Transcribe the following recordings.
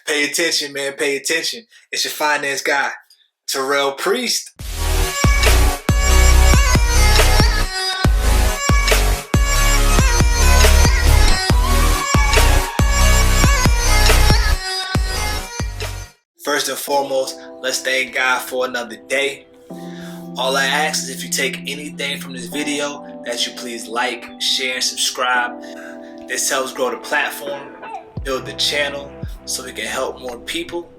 Pay attention, man. Pay attention. It's your finance guy, Torrell Priest. First and foremost, let's thank God for another day. All I ask is if you take anything from this video, that you please like, share, and subscribe. This helps grow the platform, build the channel, so we can help more people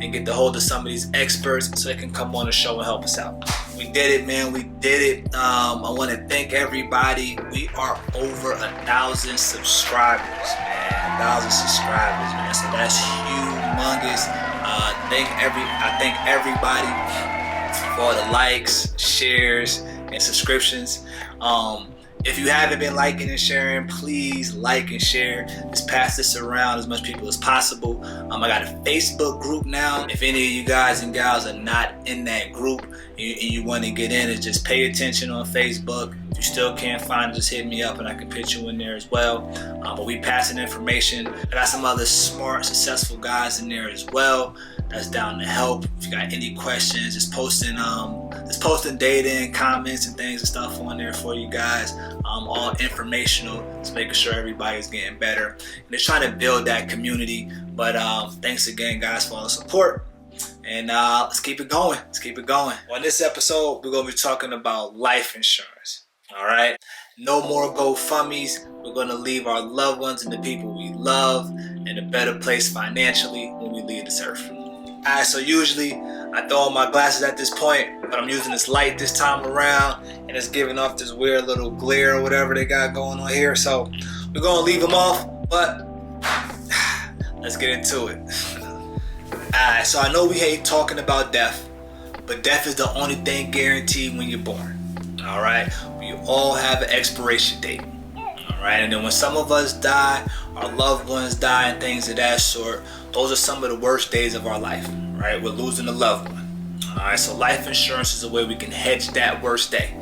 and get the hold of some of these experts so they can come on the show and help us out. We did it, man. We did it. I want to thank everybody. We are over 1,000 subscribers, man. 1,000 subscribers, man. So that's humongous. I thank everybody for all the likes, shares, and subscriptions. If you haven't been liking and sharing, please like and share. Just pass this around as much people as possible. I got a Facebook group now. If any of you guys and gals are not in that group and you want to get in, just pay attention on Facebook. If you still can't find it, just hit me up and I can put you in there as well. But we passing information. I got some other smart, successful guys in there as well that's down to help. If you got any questions, just posting data and comments and things and stuff on there for you guys. All informational, just making sure everybody's getting better. And they're trying to build that community. But thanks again, guys, for all the support. And let's keep it going. Let's keep it going. Well, in this episode, we're going to be talking about life insurance. All right? No more GoFundMes. We're going to leave our loved ones and the people we love in a better place financially when we leave this earth. Alright, so usually I throw on my glasses at this point, but I'm using this light this time around, and it's giving off this weird little glare or whatever they got going on here. So we're gonna leave them off, but let's get into it. Alright, so I know we hate talking about death, but death is the only thing guaranteed when you're born. Alright, we all have an expiration date. Alright, and then when some of us die, our loved ones die, and things of that sort, those are some of the worst days of our life, right? We're losing a loved one. All right, so life insurance is a way we can hedge that worst day.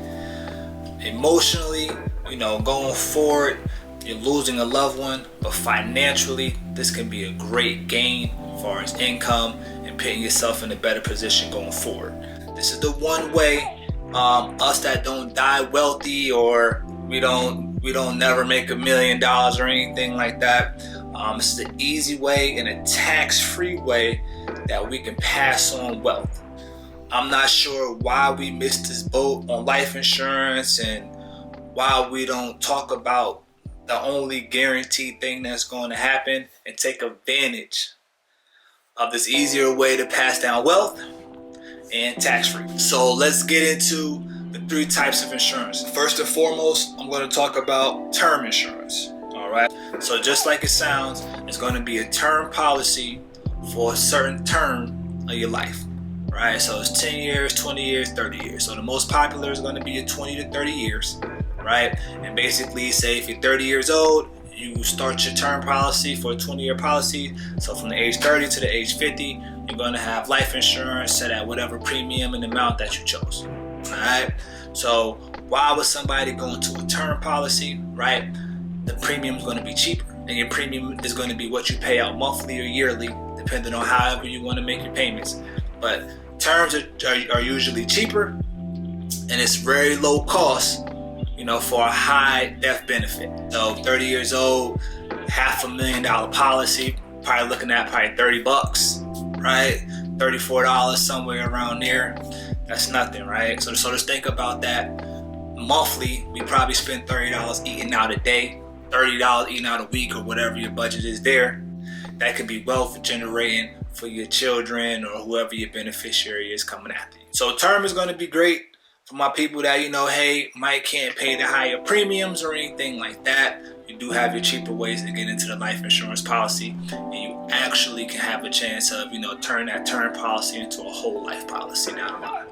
Emotionally, going forward, you're losing a loved one, but financially, this can be a great gain as far as income and putting yourself in a better position going forward. This is the one way us that don't die wealthy, or we don't never make $1 million or anything like that. It's the easy way and a tax-free way that we can pass on wealth. I'm not sure why we missed this boat on life insurance and why we don't talk about the only guaranteed thing that's going to happen and take advantage of this easier way to pass down wealth and tax-free. So let's get into the 3 types of insurance. First and foremost, I'm going to talk about term insurance. All right. So just like it sounds, it's going to be a term policy for a certain term of your life. Right. So it's 10 years, 20 years, 30 years. So the most popular is going to be 20 to 30 years. Right. And basically, say if you're 30 years old, you start your term policy for a 20-year policy. So from the age 30 to the age 50, you're going to have life insurance set at whatever premium and amount that you chose. All right. So why would somebody go into a term policy? Right. The premium is going to be cheaper, and your premium is going to be what you pay out monthly or yearly, depending on however you want to make your payments. But terms are usually cheaper, and it's very low cost, for a high death benefit. So 30 years old, $500,000 policy, probably looking at $30, right? $34, somewhere around there. That's nothing, right? So just think about that. Monthly, we probably spend $30 eating out a day, $30 eating out a week, or whatever your budget is there. That could be wealth generating for your children or whoever your beneficiary is coming after you. So term is going to be great for my people that, might can't pay the higher premiums or anything like that. You do have your cheaper ways to get into the life insurance policy, and you actually can have a chance of, turn that term policy into a whole life policy down the line.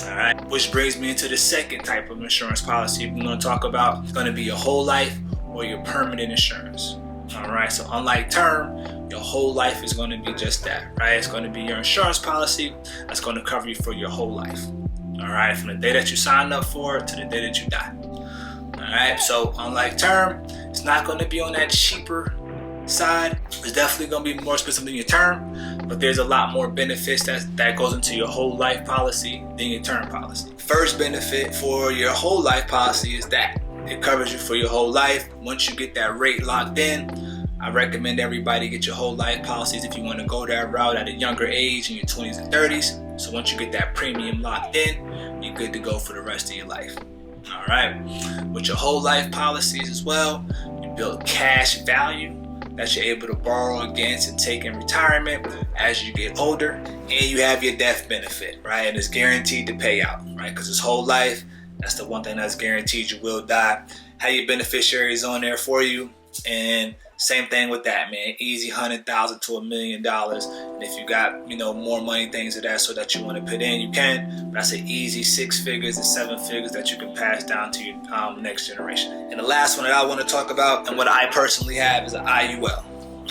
All right, which brings me into the second type of insurance policy we're going to talk about. It's going to be your whole life or your permanent insurance. All right, so unlike term, your whole life is going to be just that, right? It's going to be your insurance policy that's going to cover you for your whole life. All right, from the day that you signed up for it to the day that you die. All right, so unlike term, it's not going to be on that cheaper side is definitely going to be more expensive than your term, but there's a lot more benefits that goes into your whole life policy than your term policy. First benefit for your whole life policy is that it covers you for your whole life. Once you get that rate locked in, I recommend everybody get your whole life policies if you want to go that route at a younger age in your 20s and 30s. So once you get that premium locked in, you're good to go for the rest of your life. All right. With your whole life policies as well, you build cash value that you're able to borrow against and take in retirement as you get older. And you have your death benefit, right? And it's guaranteed to pay out, right? Because it's whole life. That's the one thing that's guaranteed. You will die. Have your beneficiaries on there for you. And same thing with that, man. Easy $100,000 to $1 million. And if you got, more money, things of that sort that you want to put in, you can. But that's an easy 6 figures and 7 figures that you can pass down to your next generation. And the last one that I want to talk about, and what I personally have, is an IUL.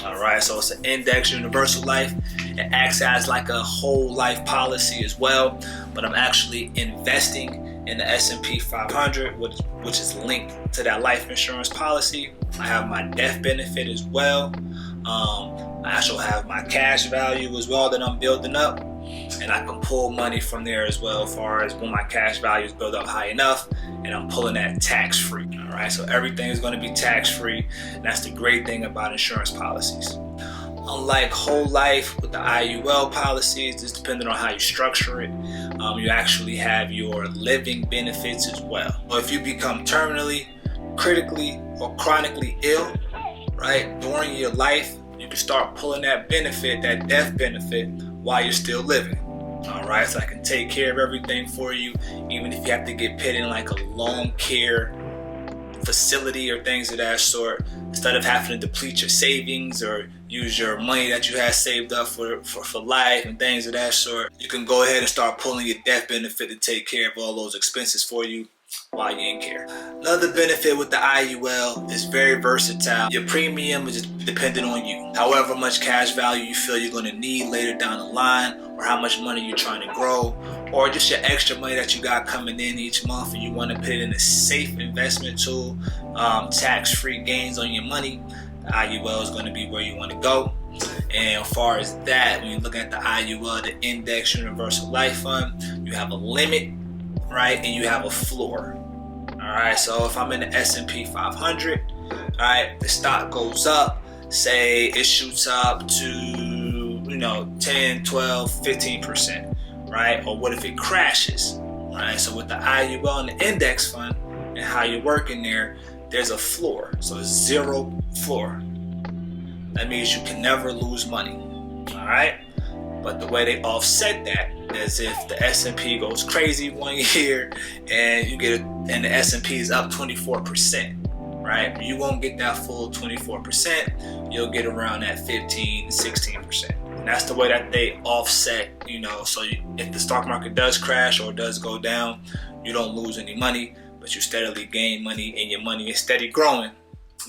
All right, so it's an index universal life. It acts as like a whole life policy as well, but I'm actually investing in the S&P 500, which is linked to that life insurance policy. I have my death benefit as well. I also have my cash value as well that I'm building up, and I can pull money from there as well, as far as when my cash values build up high enough, and I'm pulling that tax-free. All right, so everything is going to be tax-free, and that's the great thing about insurance policies. Unlike whole life with the IUL policies, it's depending on how you structure it. You actually have your living benefits as well. So if you become terminally, critically, or chronically ill, right, during your life, you can start pulling that benefit, that death benefit, while you're still living. All right, so I can take care of everything for you, even if you have to get put in like a long care facility or things of that sort. Instead of having to deplete your savings or use your money that you had saved up for life and things of that sort, you can go ahead and start pulling your death benefit to take care of all those expenses for you while you're in care. Another benefit with the IUL is very versatile. Your premium is just dependent on you. However much cash value you feel you're going to need later down the line, or how much money you're trying to grow, or just your extra money that you got coming in each month and you want to put it in a safe investment tool, tax-free gains on your money, the IUL is going to be where you want to go. And as far as that, when you look at the IUL, the Index Universal Life Fund, you have a limit, right, and you have a floor. All right, so if I'm in the S&P 500, all right, the stock goes up, say it shoots up to 10, 12, 15%, right? Or what if it crashes, right? So with the IUL and the index fund and how you're working there, there's a floor. So it's zero floor. That means you can never lose money, all right? But the way they offset that is if the S&P goes crazy one year and and the S&P is up 24%, right? You won't get that full 24%. You'll get around that 15, 16%. And that's the way that they offset, so if the stock market does crash or does go down, you don't lose any money, but you steadily gain money, and your money is steady growing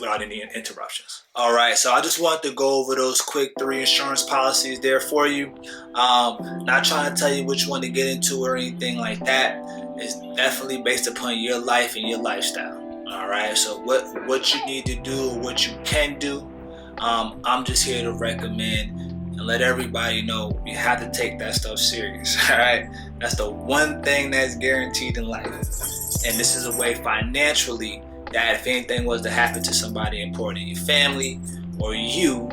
without any interruptions. All right, so I just wanted to go over those quick 3 insurance policies there for you. Not trying to tell you which one to get into or anything like that. It's definitely based upon your life and your lifestyle. All right, so what you need to do or what you can do, I'm just here to recommend and let everybody know you have to take that stuff serious. All right, that's the one thing that's guaranteed in life, and this is a way financially that if anything was to happen to somebody important in your family or you,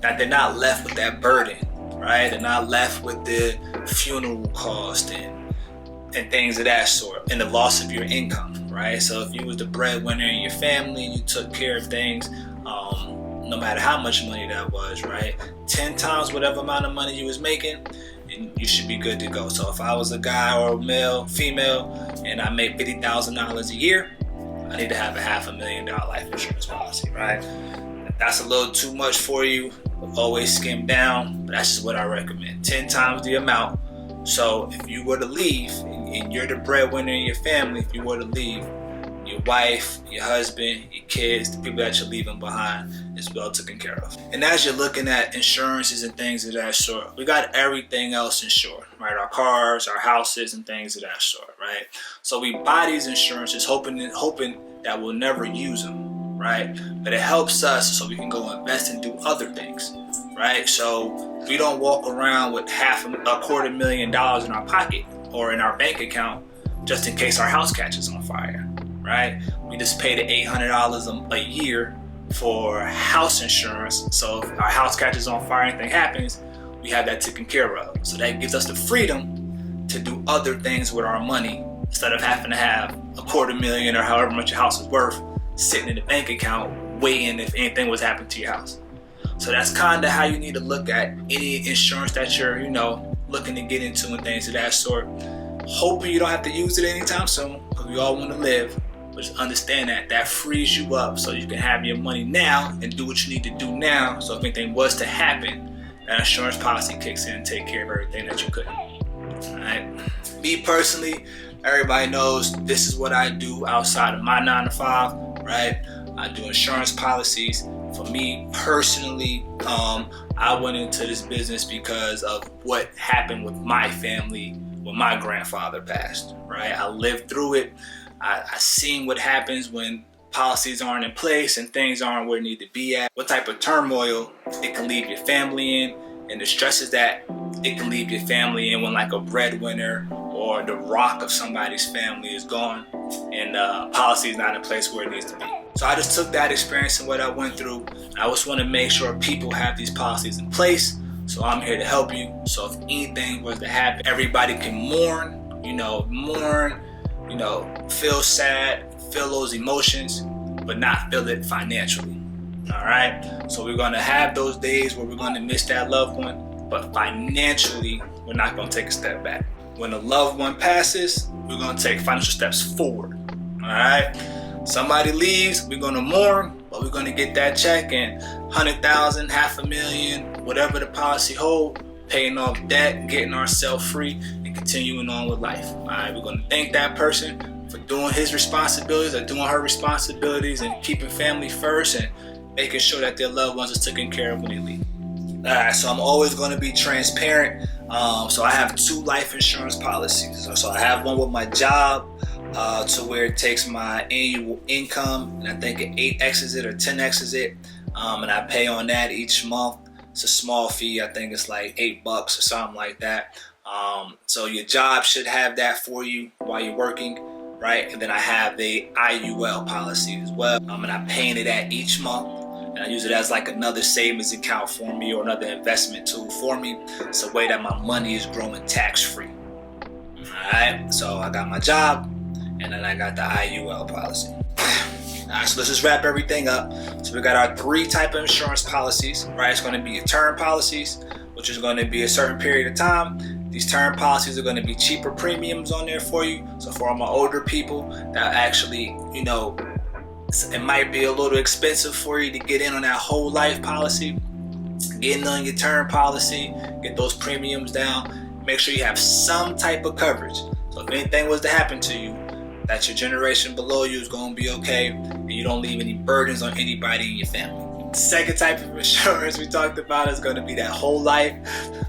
that they're not left with that burden, right? They're not left with the funeral cost and things of that sort, and the loss of your income, right? So if you was the breadwinner in your family and you took care of things, no matter how much money that was, right? 10 times whatever amount of money you was making, and you should be good to go. So if I was a guy or a male, female, and I make $50,000 a year, I need to have a $500,000 life insurance policy, right? If that's a little too much for you, always skim down, but that's just what I recommend. 10 times the amount. So if you were to leave, and you're the breadwinner in your family, if you were to leave, your wife, your husband, your kids, the people that you're leaving behind is well taken care of. And as you're looking at insurances and things of that sort, we got everything else insured, right? Our cars, our houses, and things of that sort, right? So we buy these insurances hoping that we'll never use them, right? But it helps us so we can go invest and do other things, right? So we don't walk around with $250,000 in our pocket or in our bank account just in case our house catches on fire, right? We just pay the $800 a year for house insurance. So if our house catches on fire, anything happens, we have that taken care of. So that gives us the freedom to do other things with our money instead of having to have $250,000 or however much your house is worth sitting in the bank account waiting if anything was happening to your house. So that's kind of how you need to look at any insurance that you're, looking to get into and things of that sort. Hoping you don't have to use it anytime soon, because we all want to live. But just understand that frees you up so you can have your money now and do what you need to do now. So if anything was to happen, that insurance policy kicks in and take care of everything that you couldn't. All right. Me personally, everybody knows this is what I do outside of my 9 to 5, right? I do insurance policies. For me personally, I went into this business because of what happened with my family when my grandfather passed, right? I lived through it. I seen what happens when policies aren't in place and things aren't where they need to be at, what type of turmoil it can leave your family in, and the stresses that it can leave your family in when like a breadwinner or the rock of somebody's family is gone and policy is not in place where it needs to be. So I just took that experience and what I went through. I just want to make sure people have these policies in place. So I'm here to help you. So if anything was to happen, everybody can mourn, feel sad, feel those emotions, but not feel it financially. All right. So we're going to have those days where we're going to miss that loved one, but financially, we're not going to take a step back. When a loved one passes, we're going to take financial steps forward. All right. Somebody leaves, we're going to mourn, but we're going to get that check and $100,000, $500,000, whatever the policy hold, paying off debt, getting ourselves free, and continuing on with life. All right, we're going to thank that person for doing his responsibilities or doing her responsibilities and keeping family first and making sure that their loved ones are taken care of when they leave. All right, so I'm always going to be transparent. So I have 2 life insurance policies. So I have one with my job, to where it takes my annual income, and I think it 8x's it or 10x's it, and I pay on that each month. It's a small fee. I think it's like $8 or something like that. So your job should have that for you while you're working, right? And then I have the IUL policy as well, and I pay it at each month. And I use it as like another savings account for me or another investment tool for me. It's a way that my money is growing tax-free. All right, so I got my job, and then I got the IUL policy. All right, so let's just wrap everything up. So we got our 3 type of insurance policies, right? It's going to be your term policies, which is going to be a certain period of time. These term policies are going to be cheaper premiums on there for you. So for all my older people that actually, it might be a little expensive for you to get in on that whole life policy. Getting on your term policy, get those premiums down. Make sure you have some type of coverage. So if anything was to happen to you, that your generation below you is going to be okay, and you don't leave any burdens on anybody in your family. The second type of insurance we talked about is going to be that whole life.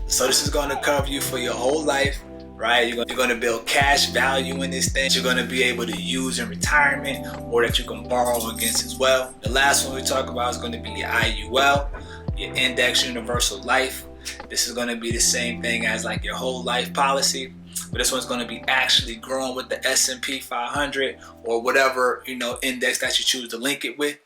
So this is going to cover you for your whole life, right? You're going to build cash value in this thing you're going to be able to use in retirement or that you can borrow against as well. The last one we talk about is going to be your IUL, your Index Universal Life. This is going to be the same thing as like your whole life policy, but this one's going to be actually growing with the S&P 500 or whatever index that you choose to link it with.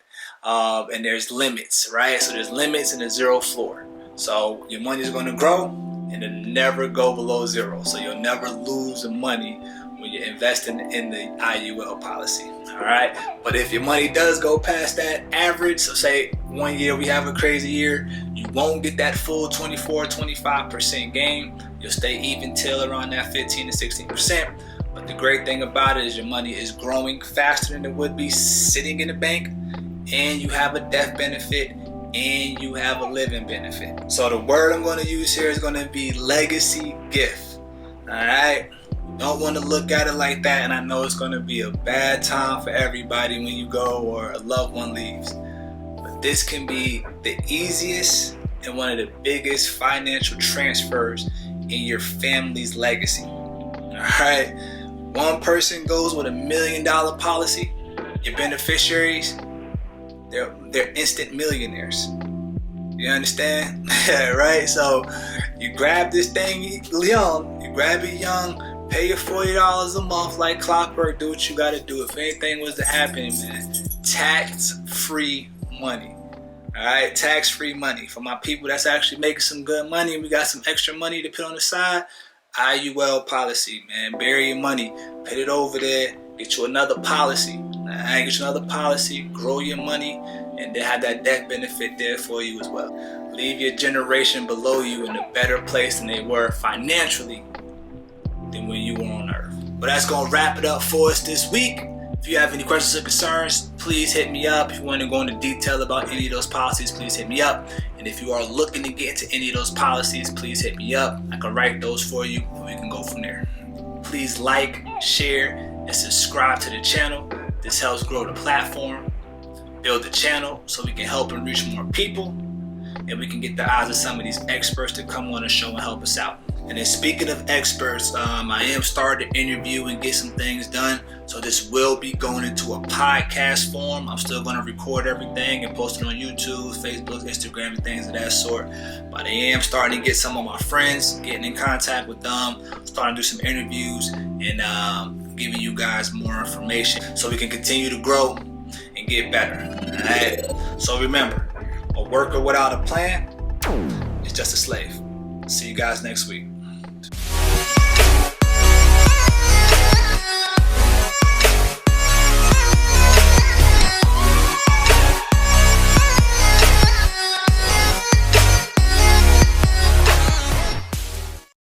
And there's limits, right? So there's limits and a zero floor. So your money is going to grow and it'll never go below zero. So you'll never lose the money when you're investing in the IUL policy. All right. But if your money does go past that average, so say 1 year we have a crazy year, you won't get that full 24-25% gain. You'll stay even till around that 15 to 16%. But the great thing about it is your money is growing faster than it would be sitting in the bank, and you have a death benefit, and you have a living benefit. So the word I'm going to use here is going to be legacy gift. All right. Don't want to look at it like that, and I know it's going to be a bad time for everybody when you go or a loved one leaves. But this can be the easiest and one of the biggest financial transfers in your family's legacy. All right. One person goes with $1 million policy. Your beneficiaries, they're instant millionaires. You understand? Right? So you grab this thing young, you grab it young, pay your $40 a month like clockwork, do what you gotta do. If anything was to happen, man, tax-free money. Alright, tax-free money. For my people that's actually making some good money and we got some extra money to put on the side, IUL policy, man. Bury your money, put it over there, get you another policy. Get you another policy, grow your money, and then have that death benefit there for you as well. Leave your generation below you in a better place than they were financially than when you were on earth. But that's gonna wrap it up for us this week. If you have any questions or concerns, please hit me up. If you want to go into detail about any of those policies, please hit me up. And if you are looking to get into any of those policies, please hit me up. I can write those for you and we can go from there. Please like, share, and subscribe to the channel. This helps grow the platform, build the channel so we can help and reach more people, and we can get the eyes of some of these experts to come on the show and help us out. And then speaking of experts, I am starting to interview and get some things done. So this will be going into a podcast form. I'm still going to record everything and post it on YouTube, Facebook, Instagram, and things of that sort. But I am starting to get some of my friends, getting in contact with them, starting to do some interviews, and giving you guys more information so we can continue to grow and get better. All right? So remember, a worker without a plan is just a slave. See you guys next week.